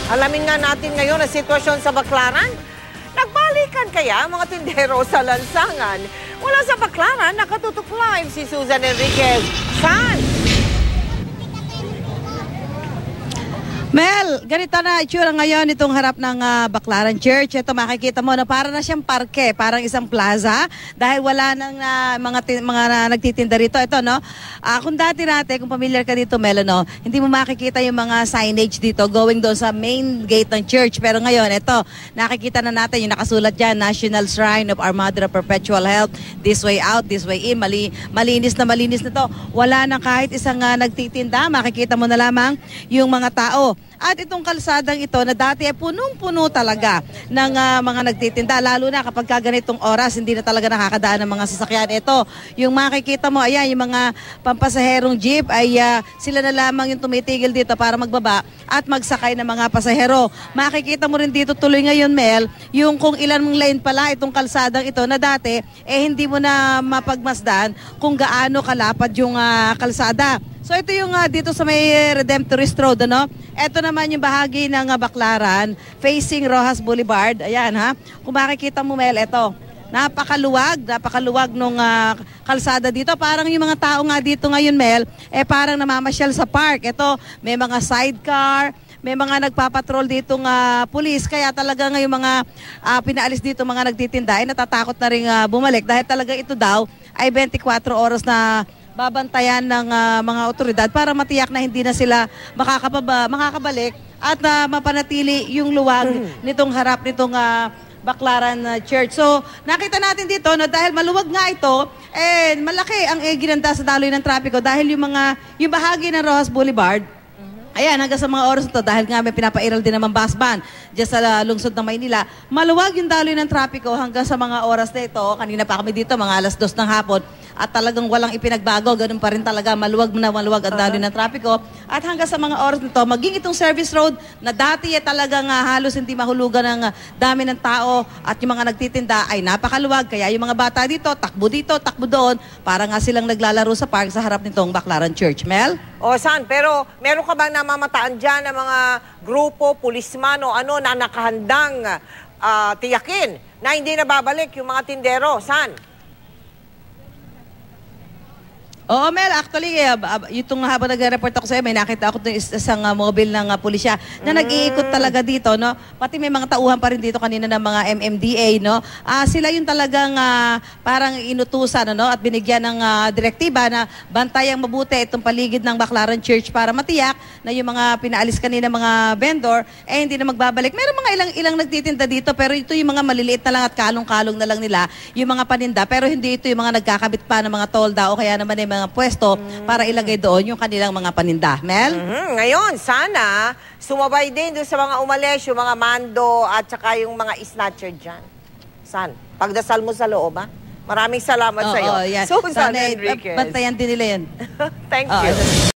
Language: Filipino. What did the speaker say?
Alamin nga natin ngayon ang sitwasyon sa Baclaran. Nagbalikan kaya ang mga tindero sa lansangan? Mula sa Baclaran, nakatutok live si Susan Enriquez. San? Mel, ganito na itsura ngayon itong harap ng Baclaran Church. Ito makikita mo na para na siyang parke, parang isang plaza dahil wala nang mga nagtitinda rito. Ito no. Kung dati kung familiar ka dito Mel, no, hindi mo makikita yung mga signage dito going doon sa main gate ng church. Pero ngayon, ito, nakikita na natin yung nakasulat diyan, National Shrine of Our Mother of Perpetual Health. This way out, this way in. Malinis na to. Wala nang kahit isang nagtitinda. Makikita mo na lamang yung mga tao. At itong kalsadang ito na dati ay punong-puno talaga ng mga nagtitinda. Lalo na kapag ganitong oras, hindi na talaga nakakadaan ng mga sasakyan. Ito, yung makikita mo, ayan, yung mga pampasaherong jeep, ay sila na lamang yung tumitigil dito para magbaba at magsakay ng mga pasahero. Makikita mo rin dito tuloy ngayon, Mel, yung kung ilan mong lane pala itong kalsadang ito na dati, hindi mo na mapagmasdan kung gaano kalapad yung kalsada. So ito yung dito sa may Redemptorist Road, ano? Ito naman yung bahagi ng Baclaran facing Rojas Boulevard. Ayan ha. Kung makikita mo Mel, ito. Napakaluwag nung kalsada dito. Parang yung mga tao nga dito ngayon Mel, parang namamasyal sa park. Ito, may mga sidecar, may mga nagpapatrol ditong pulis. Kaya talaga ngayon mga pinaalis dito mga nagtitinda ay natatakot na rin bumalik. Dahil talaga ito daw ay 24 oras na babantayan ng mga otoridad para matiyak na hindi na sila makakabalik at mapanatili yung luwag nitong harap nitong Baclaran Church. So, nakita natin dito na dahil maluwag nga ito, malaki ang ginanda sa daloy ng trapiko dahil yung bahagi ng Rojas Boulevard, ayan, hanggang sa mga oras ito, dahil nga may pinapairal din naman bus ban dyan sa lungsod ng Maynila, maluwag yung daloy ng trapiko hanggang sa mga oras na ito. Kanina pa kami dito, mga alas 2 ng hapon, at talagang walang ipinagbago. Ganun pa rin talaga, maluwag ang daloy ng trapiko. At hanggang sa mga oras nito, maging itong service road na dati talagang halos hindi mahulugan ng dami ng tao at yung mga nagtitinda ay napakaluwag. Kaya yung mga bata dito, takbo doon, para nga silang naglalaro sa park sa harap nitong Baclaran Church. Mel? O, San, pero meron ka bang namamataan dyan ng mga grupo, pulisman o ano na nakahandang tiyakin na hindi nababalik yung mga tindero? San? Oo, Mel, actually, itong habang nag-report ako sa'yo, may nakita ako itong isang mobile ng pulisya na nag-iikot talaga dito, no? Pati may mga tauhan pa rin dito kanina ng mga MMDA, no? Sila yung talagang parang inutusan, no? At binigyan ng direktiba na bantayang mabuti itong paligid ng Baclaran Church para matiyak na yung mga pinaalis kanina mga vendor, hindi na magbabalik. Meron mga ilang nagtitinda dito, pero ito yung mga maliliit na lang at kalong-kalong na lang nila, yung mga paninda, pero hindi ito yung mga nagkakabit pa ng mga tolda o kaya naman mga pwesto para ilagay doon yung kanilang mga paninda. Mel? Ngayon, sana sumabay din doon sa mga umalis, yung mga mando at saka yung mga snatcher dyan. San? Pagdasal mo sa loob, ha? Maraming salamat sa iyo. Yan. Susan Enriquez. Bantayan din nila yan. Thank you.